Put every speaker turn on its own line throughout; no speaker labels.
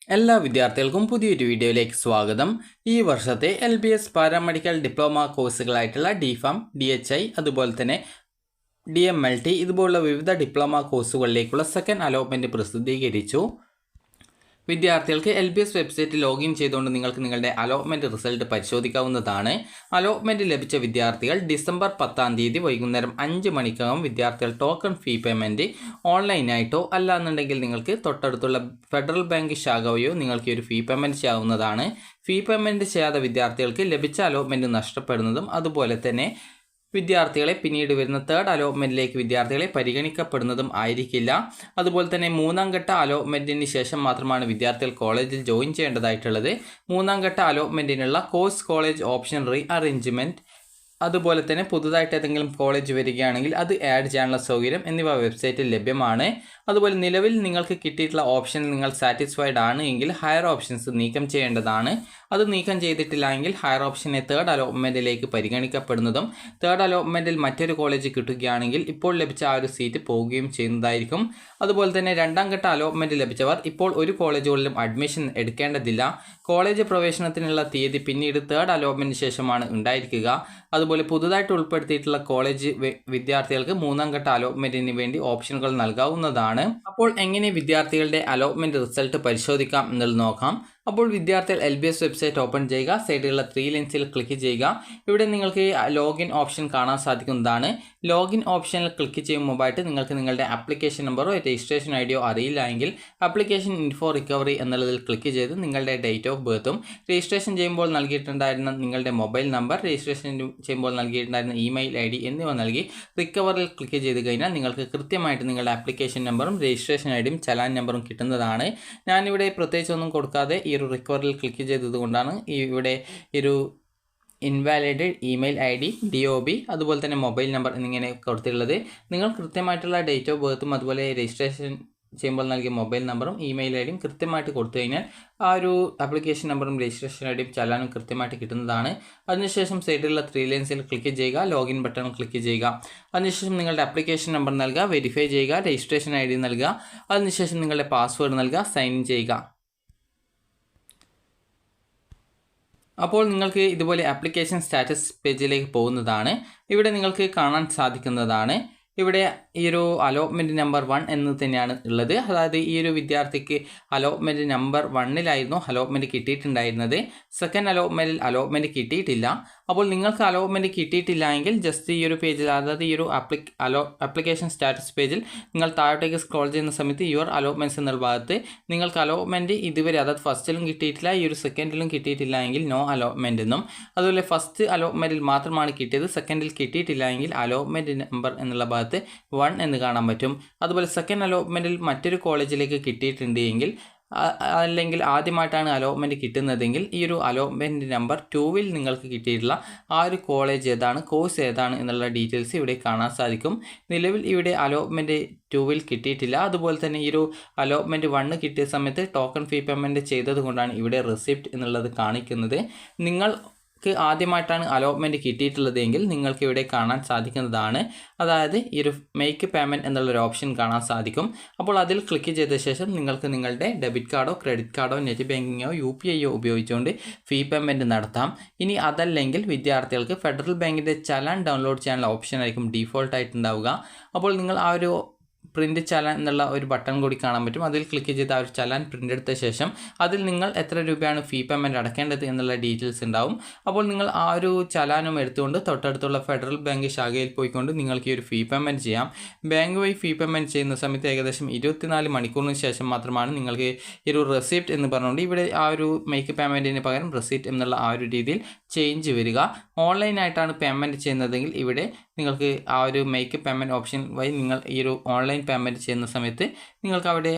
എല്ലാ വിദ്യാർത്ഥികൾക്കും പുതിയൊരു വീഡിയോയിലേക്ക് സ്വാഗതം. ഈ വർഷത്തെ LBS പാരാമെഡിക്കൽ ഡിപ്ലോമ കോഴ്സുകളായിട്ടുള്ള DPharm, DHI അതുപോലെ തന്നെ DMLT ഇതുപോലുള്ള വിവിധ ഡിപ്ലോമ കോഴ്സുകളിലേക്കുള്ള സെക്കൻഡ് അലോട്ട്മെൻറ്റ് പ്രസിദ്ധീകരിച്ചു. വിദ്യാർത്ഥികൾക്ക് LBS വെബ്സൈറ്റിൽ ലോഗിൻ ചെയ്തുകൊണ്ട് നിങ്ങൾക്ക് നിങ്ങളുടെ അലോട്ട്മെൻറ്റ് റിസൾട്ട് പരിശോധിക്കാവുന്നതാണ്. അലോട്ട്മെൻറ്റ് ലഭിച്ച വിദ്യാർത്ഥികൾ ഡിസംബർ 10 വൈകുന്നേരം 5 മണിക്കകം വിദ്യാർത്ഥികൾ ടോക്കൺ ഫീ പേയ്മെൻറ്റ് ഓൺലൈനായിട്ടോ അല്ലാന്നുണ്ടെങ്കിൽ നിങ്ങൾക്ക് തൊട്ടടുത്തുള്ള ഫെഡറൽ ബാങ്ക് ശാഖ വഴിയോ നിങ്ങൾക്ക് ഒരു ഫീ പേയ്മെൻറ്റ് ചെയ്യാവുന്നതാണ്. ഫീ പേയ്മെൻറ്റ് ചെയ്യാത്ത വിദ്യാർത്ഥികൾക്ക് ലഭിച്ച അലോട്ട്മെൻറ്റ് നഷ്ടപ്പെടുന്നതും അതുപോലെ തന്നെ വിദ്യാർത്ഥികളെ പിന്നീട് വരുന്ന തേർഡ് അലോട്ട്മെൻറ്റിലേക്ക് വിദ്യാർത്ഥികളെ പരിഗണിക്കപ്പെടുന്നതും ആയിരിക്കില്ല. അതുപോലെ തന്നെ മൂന്നാം ഘട്ട അലോട്ട്മെൻറ്റിന് ശേഷം മാത്രമാണ് വിദ്യാർത്ഥികൾ കോളേജിൽ ജോയിൻ ചെയ്യേണ്ടതായിട്ടുള്ളത്. മൂന്നാം ഘട്ട അലോട്ട്മെൻറ്റിനുള്ള കോളേജ് ഓപ്ഷൻ റീ അറേഞ്ച്മെൻറ്റ് അതുപോലെ തന്നെ പുതുതായിട്ട് ഏതെങ്കിലും കോളേജ് വരികയാണെങ്കിൽ അത് ആഡ് ചെയ്യാനുള്ള സൗകര്യം എന്നിവ വെബ്സൈറ്റിൽ ലഭ്യമാണ്. അതുപോലെ നിലവിൽ നിങ്ങൾക്ക് കിട്ടിയിട്ടുള്ള ഓപ്ഷനിൽ നിങ്ങൾ സാറ്റിസ്ഫൈഡ് ആണ് എങ്കിൽ ഹയർ ഓപ്ഷൻസ് നീക്കം ചെയ്യേണ്ടതാണ്. അത് നീക്കം ചെയ്തിട്ടില്ല എങ്കിൽ ഹയർ ഓപ്ഷനെ തേർഡ് അലോട്ട്മെൻറ്റിലേക്ക് പരിഗണിക്കപ്പെടുന്നതും തേർഡ് അലോട്ട്മെൻറ്റിൽ മറ്റൊരു കോളേജ് കിട്ടുകയാണെങ്കിൽ ഇപ്പോൾ ലഭിച്ച ആ ഒരു സീറ്റ് പോവുകയും ചെയ്യുന്നതായിരിക്കും. അതുപോലെ തന്നെ രണ്ടാം ഘട്ട അലോട്ട്മെൻറ്റ് ലഭിച്ചവർ ഇപ്പോൾ ഒരു കോളേജുകളിലും അഡ്മിഷൻ എടുക്കേണ്ടതില്ല. കോളേജ് പ്രവേശനത്തിനുള്ള തീയതി പിന്നീട് തേർഡ് അലോട്ട്മെൻറ്റിന് ശേഷമാണ് ഉണ്ടായിരിക്കുക. അതുപോലെ പുതുതായിട്ട് ഉൾപ്പെടുത്തിയിട്ടുള്ള കോളേജ് വിദ്യാർത്ഥികൾക്ക് മൂന്നാം ഘട്ട അലോട്ട്മെൻറ്റിന് വേണ്ടി ഓപ്ഷനുകൾ നൽകാവുന്നതാണ്. അപ്പോൾ എങ്ങനെ വിദ്യാർത്ഥികളുടെ അലോട്ട്മെൻറ്റ് റിസൾട്ട് പരിശോധിക്കാം എന്നുള്ളത് നോക്കാം. അപ്പോൾ വിദ്യാർത്ഥികൾ LBS വെബ്സൈറ്റ് ഓപ്പൺ ചെയ്യുക. സൈഡിലുള്ള 3 ലൈൻസിൽ ക്ലിക്ക് ചെയ്യുക. ഇവിടെ നിങ്ങൾക്ക് ലോഗിൻ ഓപ്ഷൻ കാണാൻ സാധിക്കുന്നതാണ്. ലോഗിൻ ഓപ്ഷനിൽ ക്ലിക്ക് ചെയ്യുന്ന മുമ്പായിട്ട് നിങ്ങൾക്ക് നിങ്ങളുടെ ആപ്ലിക്കേഷൻ നമ്പറോ രജിസ്ട്രേഷൻ ഐഡിയോ അറിയില്ല എങ്കിൽ ആപ്ലിക്കേഷൻ ഇൻഫോ റിക്കവറി എന്നുള്ളതിൽ ക്ലിക്ക് ചെയ്ത് നിങ്ങളുടെ ഡേറ്റ് ഓഫ് ബർത്തും രജിസ്ട്രേഷൻ ചെയ്യുമ്പോൾ നൽകിയിട്ടുണ്ടായിരുന്ന നിങ്ങളുടെ മൊബൈൽ നമ്പർ, രജിസ്ട്രേഷൻ ചെയ്യുമ്പോൾ നൽകിയിട്ടുണ്ടായിരുന്ന ഇമെയിൽ ID എന്നിവ നൽകി റിക്കവറിൽ ക്ലിക്ക് ചെയ്ത് കഴിഞ്ഞാൽ നിങ്ങൾക്ക് കൃത്യമായിട്ട് നിങ്ങളുടെ ആപ്ലിക്കേഷൻ നമ്പറും രജിസ്ട്രേഷൻ IDയും ചലാൻ നമ്പറും കിട്ടുന്നതാണ്. ഞാനിവിടെ പ്രത്യേകിച്ചൊന്നും കൊടുക്കാതെ ഈ ഒരു റിക്കവറിൽ ക്ലിക്ക് ചെയ്തതുകൊണ്ടാണ് ഇവിടെ ഒരു ഇൻവാലിഡ് ഇമെയിൽ ID, DOB അതുപോലെ തന്നെ മൊബൈൽ നമ്പർ എന്നിങ്ങനെ കൊടുത്തിട്ടുള്ളത്. നിങ്ങൾ കൃത്യമായിട്ടുള്ള ഡേറ്റ് ഓഫ് ബർത്തും അതുപോലെ രജിസ്ട്രേഷൻ ചെയ്യുമ്പോൾ നൽകിയ മൊബൈൽ നമ്പറും ഇമെയിൽ IDയും കൃത്യമായിട്ട് കൊടുത്തു കഴിഞ്ഞാൽ ആ ഒരു ആപ്ലിക്കേഷൻ നമ്പറും രജിസ്ട്രേഷൻ IDയും ചലാനും കൃത്യമായിട്ട് കിട്ടുന്നതാണ്. അതിനുശേഷം സൈഡിലുള്ള 3 ലൈൻസിൽ ക്ലിക്ക് ചെയ്യുക, ലോഗിൻ ബട്ടൺ ക്ലിക്ക് ചെയ്യുക. അതിനുശേഷം നിങ്ങളുടെ ആപ്ലിക്കേഷൻ നമ്പർ നൽകുക, വെരിഫൈ ചെയ്യുക, രജിസ്ട്രേഷൻ ID നൽകുക. അതിനുശേഷം നിങ്ങളുടെ പാസ്വേഡ് നൽകുക, സൈൻ ഇൻ ചെയ്യുക. അപ്പോൾ നിങ്ങൾക്ക് ഇതുപോലെ ആപ്ലിക്കേഷൻ സ്റ്റാറ്റസ് പേജിലേക്ക് പോകുന്നതാണ്. ഇവിടെ നിങ്ങൾക്ക് കാണാൻ സാധിക്കുന്നതാണ്. ഇവിടെ ഈ ഒരു അലോട്ട്മെൻറ്റ് നമ്പർ 1 എന്ന് തന്നെയാണ് ഉള്ളത്. അതായത് ഈ ഒരു വിദ്യാർത്ഥിക്ക് അലോട്ട്മെൻറ്റ് നമ്പർ 1-ലായിരുന്നു അലോട്ട്മെൻറ്റ് കിട്ടിയിട്ടുണ്ടായിരുന്നത്. സെക്കൻഡ് അലോട്ട്മെൻറ്റിൽ അലോട്ട്മെൻറ്റ് കിട്ടിയിട്ടില്ല. അപ്പോൾ നിങ്ങൾക്ക് അലോട്ട്മെൻറ്റ് കിട്ടിയിട്ടില്ല എങ്കിൽ ജസ്റ്റ് ഈ ഒരു പേജിൽ, അതായത് ഈ ഒരു ആപ്ലിക്കേഷൻ സ്റ്റാറ്റസ് പേജിൽ നിങ്ങൾ താഴോട്ടേക്ക് സ്ക്രോൾ ചെയ്യുന്ന സമയത്ത് യുവർ അലോട്ട്മെൻറ്റ്സ് എന്നുള്ള ഭാഗത്ത് നിങ്ങൾക്ക് അലോട്ട്മെൻറ്റ് ഇതുവരെ, അതായത് ഫസ്റ്റിലും കിട്ടിയിട്ടില്ല, ഈ ഒരു സെക്കൻഡിലും കിട്ടിയിട്ടില്ല എങ്കിൽ നോ അലോട്ട്മെൻറ്റ് എന്നും, അതുപോലെ ഫസ്റ്റ് അലോട്ട്മെൻറ്റിൽ മാത്രമാണ് കിട്ടിയത്, സെക്കൻഡിൽ കിട്ടിയിട്ടില്ല എങ്കിൽ അലോട്ട്മെൻറ്റ് നമ്പർ എന്നുള്ള ഭാഗത്ത് 1 എന്ന് കാണാൻ പറ്റും. അതുപോലെ സെക്കൻഡ് അലോട്ട്മെൻറ്റിൽ മറ്റൊരു കോളേജിലേക്ക് കിട്ടിയിട്ടുണ്ട് എങ്കിൽ, അല്ലെങ്കിൽ ആദ്യമായിട്ടാണ് അലോട്ട്മെൻറ്റ് കിട്ടുന്നതെങ്കിൽ ഈ ഒരു അലോട്ട്മെൻറ്റ് നമ്പർ 2-ൽ നിങ്ങൾക്ക് കിട്ടിയിട്ടുള്ള ആ ഒരു കോളേജ് ഏതാണ്, കോഴ്സ് ഏതാണ് എന്നുള്ള ഡീറ്റെയിൽസ് ഇവിടെ കാണാൻ സാധിക്കും. നിലവിൽ ഇവിടെ അലോട്ട്മെൻറ്റ് 2-ൽ കിട്ടിയിട്ടില്ല. അതുപോലെ തന്നെ ഈ ഒരു അലോട്ട്മെൻറ്റ് 1 കിട്ടിയ സമയത്ത് ടോക്കൺ ഫീ പേയ്മെൻറ്റ് ചെയ്തത് കൊണ്ടാണ് ഇവിടെ റെസിപ്റ്റ് എന്നുള്ളത് കാണിക്കുന്നത്. ആദ്യമായിട്ടാണ് അലോട്ട്മെൻറ്റ് കിട്ടിയിട്ടുള്ളതെങ്കിൽ നിങ്ങൾക്ക് ഇവിടെ കാണാൻ സാധിക്കുന്നതാണ്. അതായത് ഈ ഒരു മേക്ക് പേയ്മെൻറ്റ് എന്നുള്ളൊരു ഓപ്ഷൻ കാണാൻ സാധിക്കും. അപ്പോൾ അതിൽ ക്ലിക്ക് ചെയ്ത ശേഷം നിങ്ങൾക്ക് നിങ്ങളുടെ ഡെബിറ്റ് കാർഡോ ക്രെഡിറ്റ് കാർഡോ നെറ്റ് ബാങ്കിങ്ങോ UPIയോ ഉപയോഗിച്ചുകൊണ്ട് ഫീ പേയ്മെൻറ്റ് നടത്താം. ഇനി അതല്ലെങ്കിൽ വിദ്യാർത്ഥികൾക്ക് ഫെഡറൽ ബാങ്കിൻ്റെ ചലാൻ ഡൗൺലോഡ് ചെയ്യാനുള്ള ഓപ്ഷൻ ആയിരിക്കും ഡീഫോൾട്ടായിട്ടുണ്ടാവുക. അപ്പോൾ നിങ്ങൾ ആ ഒരു പ്രിൻ്റ് ചലാൻ എന്നുള്ള ഒരു ബട്ടൺ കൂടി കാണാൻ പറ്റും. അതിൽ ക്ലിക്ക് ചെയ്ത് ആ ഒരു ചലാൻ പ്രിൻ്റ് എടുത്ത ശേഷം അതിൽ നിങ്ങൾ എത്ര രൂപയാണ് ഫീ പേയ്മെൻറ്റ് അടക്കേണ്ടത് എന്നുള്ള ഡീറ്റെയിൽസ് ഉണ്ടാവും. അപ്പോൾ നിങ്ങൾ ആ ഒരു ചലാനും എടുത്തുകൊണ്ട് തൊട്ടടുത്തുള്ള ഫെഡറൽ ബാങ്ക് ശാഖയിൽ പോയിക്കൊണ്ട് നിങ്ങൾക്ക് ഈ ഒരു ഫീ പേയ്മെൻറ്റ് ചെയ്യാം. ബാങ്ക് വഴി ഫീ പേയ്മെൻറ്റ് ചെയ്യുന്ന സമയത്ത് ഏകദേശം 24 മണിക്കൂറിന് ശേഷം മാത്രമാണ് നിങ്ങൾക്ക് ഈ ഒരു റെസിപ്റ്റ് എന്ന് പറഞ്ഞുകൊണ്ട് ഇവിടെ ആ ഒരു മേക്ക് പേയ്മെൻറ്റിന് പകരം റെസിപ്റ്റ് എന്നുള്ള ആ ഒരു രീതിയിൽ ചേഞ്ച് വരിക. ഓൺലൈനായിട്ടാണ് പേയ്മെൻറ്റ് ചെയ്യുന്നതെങ്കിൽ ഇവിടെ നിങ്ങൾക്ക് ആ ഒരു മേക്ക് പേയ്മെൻറ്റ് ഓപ്ഷൻ വഴി നിങ്ങൾ ഈ ഒരു ഓൺലൈൻ പേയ്മെൻറ്റ് ചെയ്യുന്ന സമയത്ത് നിങ്ങൾക്ക് അവിടെ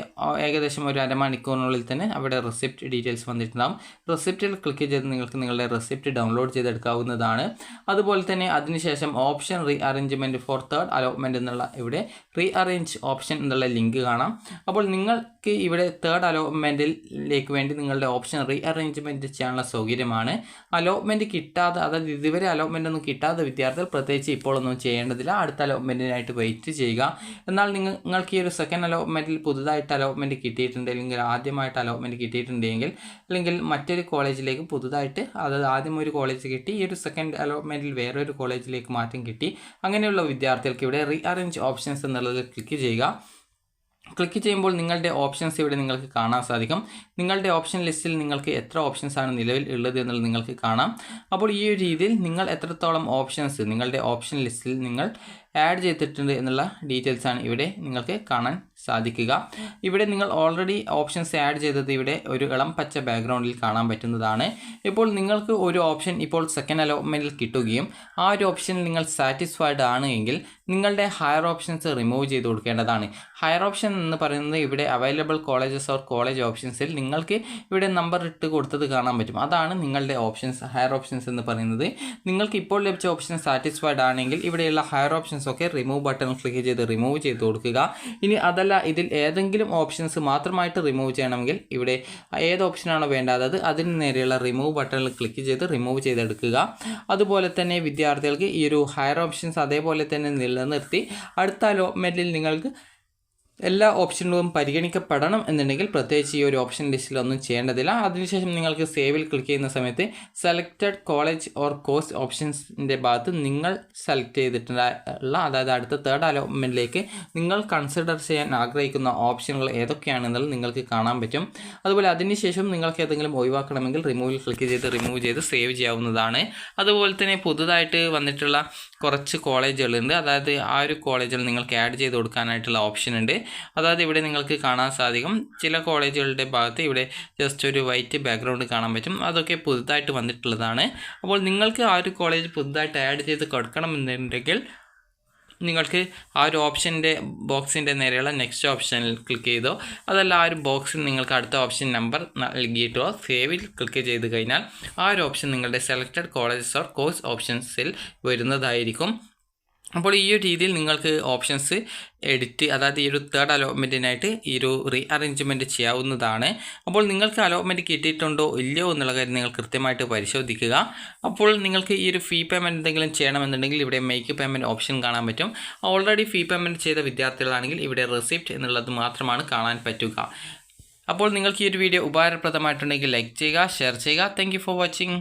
ഏകദേശം ഒരു അരമണിക്കൂറിനുള്ളിൽ തന്നെ അവിടെ റെസിപ്റ്റ് ഡീറ്റെയിൽസ് വന്നിട്ടുണ്ടാകും. റെസിപ്റ്റിൽ ക്ലിക്ക് ചെയ്ത് നിങ്ങൾക്ക് നിങ്ങളുടെ റെസിപ്റ്റ് ഡൗൺലോഡ് ചെയ്തെടുക്കാവുന്നതാണ്. അതുപോലെ തന്നെ അതിനുശേഷം option re arrangement for third allotment എന്നുള്ള ഇവിടെ റീ അറേഞ്ച് ഓപ്ഷൻ എന്നുള്ള ലിങ്ക് കാണാം. അപ്പോൾ നിങ്ങൾക്ക് ഇവിടെ തേർഡ് അലോട്ട്മെൻറ്റിലേക്ക് വേണ്ടി നിങ്ങളുടെ ഓപ്ഷൻ റീ അറേഞ്ച്മെൻറ്റ് ചെയ്യാനുള്ള സൗകര്യമാണ്. അലോട്ട്മെൻറ്റ് കിട്ടാതെ, അതായത് ഇതുവരെ അലോട്ട്മെൻറ്റ് ഒന്നും കിട്ടാത്ത വിദ്യാർത്ഥികൾ പ്രത്യേകിച്ച് ഇപ്പോൾ ഒന്നും ചെയ്യേണ്ടതില്ല. അടുത്ത അലോട്ട്മെൻറ്റിനായിട്ട് വെയിറ്റ് ചെയ്യുക. എന്നാൽ നിങ്ങൾക്ക് ഈ ഒരു സെക്കൻഡ് അലോട്ട്മെൻറ്റിൽ പുതുതായിട്ട് അലോട്ട്മെൻറ്റ് കിട്ടിയിട്ടുണ്ട്, അല്ലെങ്കിൽ ആദ്യമായിട്ട് അലോട്ട്മെൻറ്റ് കിട്ടിയിട്ടുണ്ടെങ്കിൽ, അല്ലെങ്കിൽ മറ്റൊരു കോളേജിലേക്ക് പുതുതായിട്ട്, അതായത് ആദ്യം ഒരു കോളേജ് കിട്ടി, ഈ ഒരു സെക്കൻഡ് അലോട്ട്മെൻറ്റിൽ വേറൊരു കോളേജിലേക്ക് മാറ്റം കിട്ടി, അങ്ങനെയുള്ള വിദ്യാർത്ഥികൾക്ക് ഇവിടെ റീഅറേഞ്ച് ഓപ്ഷൻസ് എന്നുള്ളതിൽ ക്ലിക്ക് ചെയ്യുക. ക്ലിക്ക് ചെയ്യുമ്പോൾ നിങ്ങളുടെ ഓപ്ഷൻസ് ഇവിടെ നിങ്ങൾക്ക് കാണാൻ സാധിക്കും. നിങ്ങളുടെ ഓപ്ഷൻ ലിസ്റ്റിൽ നിങ്ങൾക്ക് എത്ര ഓപ്ഷൻസ് ആണ് നിലവിൽ ഉള്ളത് എന്നുള്ളത് നിങ്ങൾക്ക് കാണാം. അപ്പോൾ ഈ ഒരു രീതിയിൽ നിങ്ങൾ എത്രത്തോളം ഓപ്ഷൻസ് നിങ്ങളുടെ ഓപ്ഷൻ ലിസ്റ്റിൽ നിങ്ങൾ ആഡ് ചെയ്തിട്ടുണ്ട് എന്നുള്ള ഡീറ്റെയിൽസ് ആണ് ഇവിടെ നിങ്ങൾക്ക് കാണാൻ സാധിക്കുക. ഇവിടെ നിങ്ങൾ ഓൾറെഡി ഓപ്ഷൻസ് ആഡ് ചെയ്തത് ഇവിടെ ഒരു ഇളം പച്ച ബാക്ക്ഗ്രൗണ്ടിൽ കാണാൻ പറ്റുന്നതാണ്. ഇപ്പോൾ നിങ്ങൾക്ക് ഒരു ഓപ്ഷൻ ഇപ്പോൾ സെക്കൻഡ് അലോട്ട്മെൻറ്റിൽ കിട്ടുകയും ആ ഒരു ഓപ്ഷനിൽ നിങ്ങൾ സാറ്റിസ്ഫൈഡ് ആണ് എങ്കിൽ നിങ്ങളുടെ ഹയർ ഓപ്ഷൻസ് റിമൂവ് ചെയ്ത് കൊടുക്കേണ്ടതാണ്. ഹയർ ഓപ്ഷൻ എന്ന് പറയുന്നത് ഇവിടെ അവൈലബിൾ കോളേജസ് ഓർ കോളേജ് ഓപ്ഷൻസിൽ നിങ്ങൾക്ക് ഇവിടെ നമ്പർ ഇട്ട് കൊടുത്തത് കാണാൻ പറ്റും. അതാണ് നിങ്ങളുടെ ഓപ്ഷൻസ്, ഹയർ ഓപ്ഷൻസ് എന്ന് പറയുന്നത്. നിങ്ങൾക്ക് ഇപ്പോൾ ലഭിച്ച ഓപ്ഷൻ സാറ്റിസ്ഫൈഡ് ആണെങ്കിൽ ഇവിടെയുള്ള ഹയർ ഓപ്ഷൻസ് ഒക്കെ റിമൂവ് ബട്ടൺ ക്ലിക്ക് ചെയ്ത് റിമൂവ് ചെയ്ത് കൊടുക്കുക. ഇനി അതല്ല, ഇതിൽ ഏതെങ്കിലും ഓപ്ഷൻസ് മാത്രമായിട്ട് റിമൂവ് ചെയ്യണമെങ്കിൽ ഇവിടെ ഏത് ഓപ്ഷനാണോ വേണ്ടത് അതിന് നേരെയുള്ള റിമൂവ് ബട്ടണിൽ ക്ലിക്ക് ചെയ്ത് റിമൂവ് ചെയ്തെടുക്കുക. അതുപോലെ തന്നെ വിദ്യാർത്ഥികൾക്ക് ഈ ഒരു ഹയർ ഓപ്ഷൻസ് അതേപോലെ തന്നെ നിലനിർത്തി അടുത്ത അലോട്ട്മെൻറ്റിൽ നിങ്ങൾക്ക് എല്ലാ ഓപ്ഷനുകളും പരിഗണിക്കപ്പെടണം എന്നുണ്ടെങ്കിൽ പ്രത്യേകിച്ച് ഈ ഒരു ഓപ്ഷൻ ലിസ്റ്റിൽ ഒന്നും ചെയ്യേണ്ടതില്ല. അതിനുശേഷം നിങ്ങൾക്ക് സേവിൽ ക്ലിക്ക് ചെയ്യുന്ന സമയത്ത് സെലക്റ്റഡ് കോളേജ് ഓർ കോഴ്സ് ഓപ്ഷൻസിൻ്റെ ഭാഗത്ത് നിങ്ങൾ സെലക്ട് ചെയ്തിട്ടുള്ള, അതായത് അടുത്ത തേർഡ് അലോട്ട്മെൻറ്റിലേക്ക് നിങ്ങൾ കൺസിഡർ ചെയ്യാൻ ആഗ്രഹിക്കുന്ന ഓപ്ഷനുകൾ ഏതൊക്കെയാണെന്നുള്ളത് നിങ്ങൾക്ക് കാണാൻ പറ്റും. അതുപോലെ അതിനുശേഷം നിങ്ങൾക്ക് ഏതെങ്കിലും ഒഴിവാക്കണമെങ്കിൽ റിമൂവിൽ ക്ലിക്ക് ചെയ്ത് റിമൂവ് ചെയ്ത് സേവ് ചെയ്യാവുന്നതാണ്. അതുപോലെ തന്നെ പുതുതായിട്ട് വന്നിട്ടുള്ള കുറച്ച് കോളേജുകളുണ്ട്. അതായത് ആ ഒരു കോളേജിൽ നിങ്ങൾക്ക് ആഡ് ചെയ്ത് കൊടുക്കാനായിട്ടുള്ള ഓപ്ഷൻ ഉണ്ട്. അതായത് ഇവിടെ നിങ്ങൾക്ക് കാണാൻ സാധിക്കും ചില കോളേജുകളുടെ ഭാഗത്ത് ഇവിടെ ജസ്റ്റ് ഒരു വൈറ്റ് ബാക്ക്ഗ്രൗണ്ട് കാണാൻ പറ്റും. അതൊക്കെ പുതുതായിട്ട് വന്നിട്ടുള്ളതാണ്. അപ്പോൾ നിങ്ങൾക്ക് ആ ഒരു കോളേജ് പുതുതായിട്ട് ആഡ് ചെയ്ത് കൊടുക്കണമെന്നുണ്ടെങ്കിൽ നിങ്ങൾക്ക് ആ ഒരു ഓപ്ഷൻ്റെ ബോക്സിൻ്റെ നേരെയുള്ള നെക്സ്റ്റ് ഓപ്ഷനിൽ ക്ലിക്ക് ചെയ്തോ, അതല്ല ആ ഒരു ബോക്സിൽ നിങ്ങൾക്ക് അടുത്ത ഓപ്ഷൻ നമ്പർ നൽകിയിട്ടോ സേവിൽ ക്ലിക്ക് ചെയ്ത് കഴിഞ്ഞാൽ ആ ഒരു ഓപ്ഷൻ നിങ്ങളുടെ സെലക്റ്റഡ് കോളേജസ് ഓർ കോഴ്സ് ഓപ്ഷൻസിൽ വരുന്നതായിരിക്കും. അപ്പോൾ ഈ ഒരു രീതിയിൽ നിങ്ങൾക്ക് ഓപ്ഷൻസ് എഡിറ്റ്, അതായത് ഈ ഒരു തേർഡ് അലോട്ട്മെൻറ്റിനായിട്ട് ഈ ഒരു റീഅറേഞ്ച്മെൻറ്റ് ചെയ്യാവുന്നതാണ്. അപ്പോൾ നിങ്ങൾക്ക് അലോട്ട്മെൻറ്റ് കിട്ടിയിട്ടുണ്ടോ ഇല്ലയോ എന്നുള്ള കാര്യം നിങ്ങൾ കൃത്യമായിട്ട് പരിശോധിക്കുക. അപ്പോൾ നിങ്ങൾക്ക് ഈ ഒരു ഫീ പേയ്മെൻറ്റ് എന്തെങ്കിലും ചെയ്യണമെന്നുണ്ടെങ്കിൽ ഇവിടെ മേക്ക് പേയ്മെൻറ്റ് ഓപ്ഷൻ കാണാൻ പറ്റും. ഓൾറെഡി ഫീ പേയ്മെൻറ്റ് ചെയ്ത വിദ്യാർത്ഥികളാണെങ്കിൽ ഇവിടെ റെസിപ്റ്റ് എന്നുള്ളത് മാത്രമാണ് കാണാൻ പറ്റുക. അപ്പോൾ നിങ്ങൾക്ക് ഈ ഒരു വീഡിയോ ഉപകാരപ്രദമായിട്ടുണ്ടെങ്കിൽ ലൈക്ക് ചെയ്യുക, ഷെയർ ചെയ്യുക. Thank you for watching.